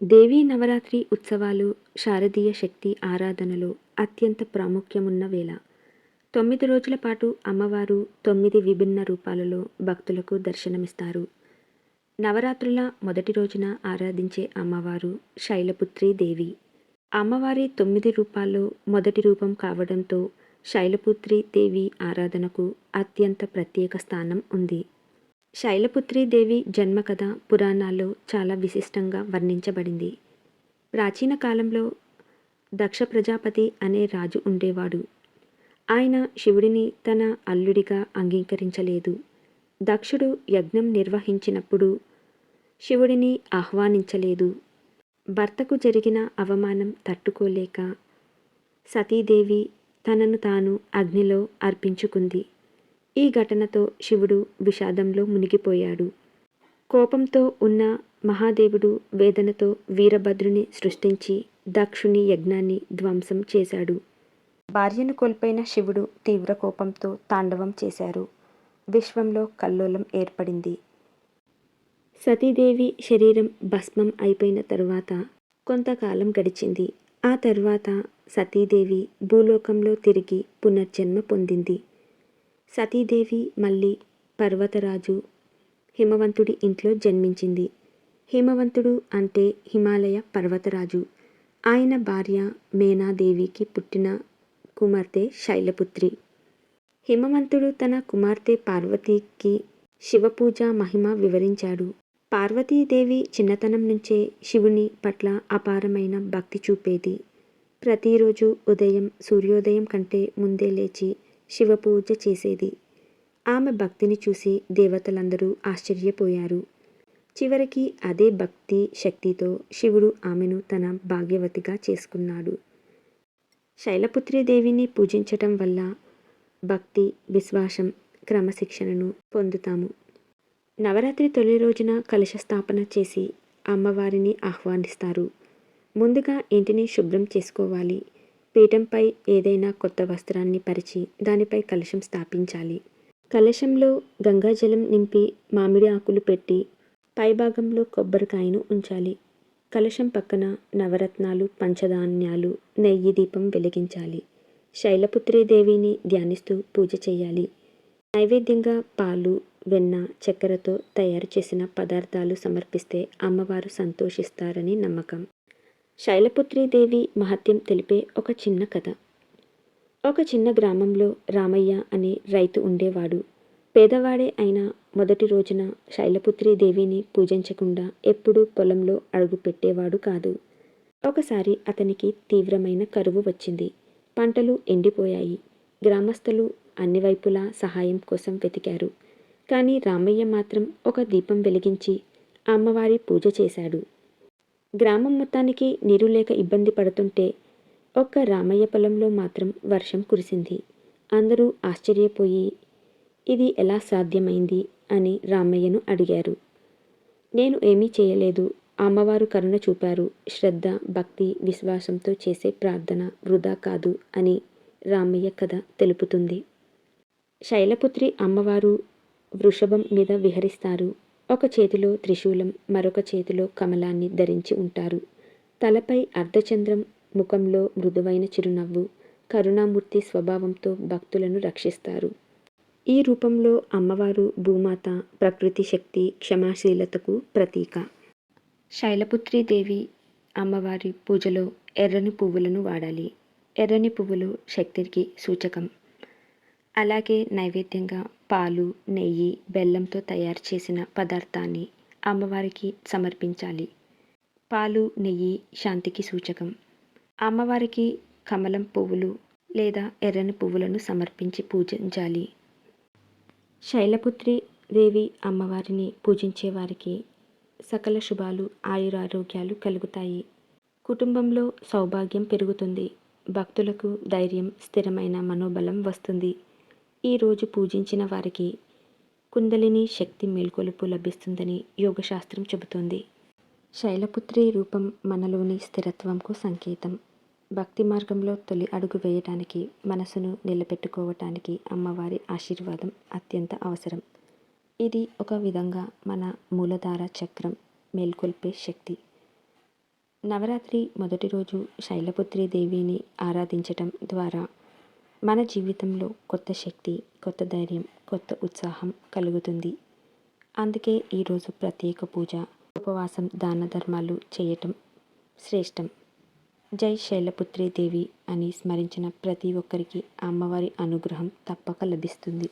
దేవీ నవరాత్రి ఉత్సవాలు శారదీయ శక్తి ఆరాధనలో అత్యంత ప్రాముఖ్యమున్న వేళ. 9 రోజుల పాటు అమ్మవారు 9 విభిన్న రూపాలలో భక్తులకు దర్శనమిస్తారు. నవరాత్రుల మొదటి రోజున ఆరాధించే అమ్మవారు శైలపుత్రీ దేవి. అమ్మవారి 9 రూపాల్లో మొదటి రూపం కావడంతో శైలపుత్రీ దేవి ఆరాధనకు అత్యంత ప్రత్యేక స్థానం ఉంది. శైలపుత్రీ దేవి జన్మకథ పురాణాల్లో చాలా విశిష్టంగా వర్ణించబడింది. ప్రాచీన కాలంలో దక్ష ప్రజాపతి అనే రాజు ఉండేవాడు. ఆయన శివుడిని తన అల్లుడిగా అంగీకరించలేదు. దక్షుడు యజ్ఞం నిర్వహించినప్పుడు శివుడిని ఆహ్వానించలేదు. భర్తకు జరిగిన అవమానం తట్టుకోలేక సతీదేవి తనను తాను అగ్నిలో అర్పించుకుంది. ఈ ఘటనతో శివుడు విషాదంలో మునిగిపోయాడు. కోపంతో ఉన్న మహాదేవుడు వేదనతో వీరభద్రుని సృష్టించి దక్షుని యజ్ఞాన్ని ధ్వంసం చేశాడు. భార్యను కోల్పోయిన శివుడు తీవ్ర కోపంతో తాండవం చేశారు. విశ్వంలో కల్లోలం ఏర్పడింది. సతీదేవి శరీరం భస్మం అయిపోయిన తరువాత కొంతకాలం గడిచింది. ఆ తరువాత సతీదేవి భూలోకంలో తిరిగి పునర్జన్మ పొందింది. సతీదేవి మళ్ళీ పర్వతరాజు హిమవంతుడి ఇంట్లో జన్మించింది. హిమవంతుడు అంటే హిమాలయ పర్వతరాజు. ఆయన భార్య మేనాదేవికి పుట్టిన కుమార్తె శైలపుత్రి. హిమవంతుడు తన కుమార్తె పార్వతీకి శివపూజ మహిమ వివరించాడు. పార్వతీదేవి చిన్నతనం నుంచే శివుని పట్ల అపారమైన భక్తి చూపేది. ప్రతిరోజు ఉదయం సూర్యోదయం కంటే ముందే లేచి శివపూజ చేసేది. ఆమె భక్తిని చూసి దేవతలందరూ ఆశ్చర్యపోయారు. చివరికి అదే భక్తి శక్తితో శివుడు ఆమెను తన భాగ్యవతిగా చేసుకున్నాడు. శైలపుత్రీదేవిని పూజించటం వల్ల భక్తి, విశ్వాసం, క్రమశిక్షణను పొందుతాము. నవరాత్రి తొలి రోజున కలశ స్థాపన చేసి అమ్మవారిని ఆహ్వానిస్తారు. ముందుగా ఇంటిని శుభ్రం చేసుకోవాలి. పీఠంపై ఏదైనా కొత్త వస్త్రాన్ని పరిచి దానిపై కలశం స్థాపించాలి. కలశంలో గంగాజలం నింపి మామిడి ఆకులు పెట్టి పైభాగంలో కొబ్బరికాయను ఉంచాలి. కలశం పక్కన నవరత్నాలు, పంచధాన్యాలు, నెయ్యి దీపం వెలిగించాలి. శైలపుత్రీదేవిని ధ్యానిస్తూ పూజ చేయాలి. నైవేద్యంగా పాలు, వెన్న, చక్కెరతో తయారు చేసిన పదార్థాలు సమర్పిస్తే అమ్మవారు సంతోషిస్తారని నమ్మకం. శైలపుత్రీదేవి మహత్యం తెలిపే ఒక చిన్న కథ. ఒక చిన్న గ్రామంలో రామయ్య అనే రైతు ఉండేవాడు. పేదవాడే అయినా మొదటి రోజున శైలపుత్రీదేవిని పూజించకుండా ఎప్పుడూ పొలంలో అడుగు పెట్టేవాడు కాదు. ఒకసారి అతనికి తీవ్రమైన కరువు వచ్చింది. పంటలు ఎండిపోయాయి. గ్రామస్తులు అన్ని వైపులా సహాయం కోసం వెతికారు. కానీ రామయ్య మాత్రం ఒక దీపం వెలిగించి అమ్మవారి పూజ చేశాడు. గ్రామం మొత్తానికి నీరు లేక ఇబ్బంది పడుతుంటే ఒక్క రామయ్య పొలంలో మాత్రం వర్షం కురిసింది. అందరూ ఆశ్చర్యపోయి ఇది ఎలా సాధ్యమైంది అని రామయ్యను అడిగారు. నేను ఏమీ చేయలేదు. అమ్మవారు కరుణ చూపారు. శ్రద్ధ, భక్తి, విశ్వాసంతో చేసే ప్రార్థన వృధా కాదు అని రామయ్య కథ తెలుపుతుంది. శైలపుత్రి అమ్మవారు వృషభం మీద విహరిస్తారు. ఒక చేతిలో త్రిశూలం, మరొక చేతిలో కమలాన్ని ధరించి ఉంటారు. తలపై అర్ధచంద్రం, ముఖంలో మృదువైన చిరునవ్వు, కరుణామూర్తి స్వభావంతో భక్తులను రక్షిస్తారు. ఈ రూపంలో అమ్మవారు భూమాత, ప్రకృతి శక్తి, క్షమాశీలతకు ప్రతీక. శైలపుత్రీదేవి అమ్మవారి పూజలో ఎర్రని పువ్వులను వాడాలి. ఎర్రని పువ్వులు శక్తికి సూచకం. అలాగే నైవేద్యంగా పాలు, నెయ్యి, బెల్లంతో తయారు చేసిన పదార్థాన్ని అమ్మవారికి సమర్పించాలి. పాలు, నెయ్యి శాంతికి సూచకం. అమ్మవారికి కమలం పువ్వులు లేదా ఎర్రని పువ్వులను సమర్పించి పూజించాలి. శైలపుత్రి దేవి అమ్మవారిని పూజించే వారికి సకల శుభాలు, ఆయురారోగ్యాలు కలుగుతాయి. కుటుంబంలో సౌభాగ్యం పెరుగుతుంది. భక్తులకు ధైర్యం, స్థిరమైన మనోబలం వస్తుంది. ఈరోజు పూజించిన వారికి కుండలిని శక్తి మేల్కొలుపు లభిస్తుందని యోగశాస్త్రం చెబుతోంది. శైలపుత్రి రూపం మనలోని స్థిరత్వంకు సంకేతం. భక్తి మార్గంలో తొలి అడుగు వేయటానికి, మనసును నిలబెట్టుకోవటానికి అమ్మవారి ఆశీర్వాదం అత్యంత అవసరం. ఇది ఒక విధంగా మన మూలధార చక్రం మేల్కొల్పే శక్తి. నవరాత్రి మొదటి రోజు శైలపుత్రి దేవిని ఆరాధించటం ద్వారా మన జీవితంలో కొత్త శక్తి, కొత్త ధైర్యం, కొత్త ఉత్సాహం కలుగుతుంది. అందుకే ఈరోజు ప్రత్యేక పూజ, ఉపవాసం, దాన ధర్మాలు చేయటం శ్రేష్టం. జై శైలపుత్రి దేవి అని స్మరించిన ప్రతి ఒక్కరికి అమ్మవారి అనుగ్రహం తప్పక లభిస్తుంది.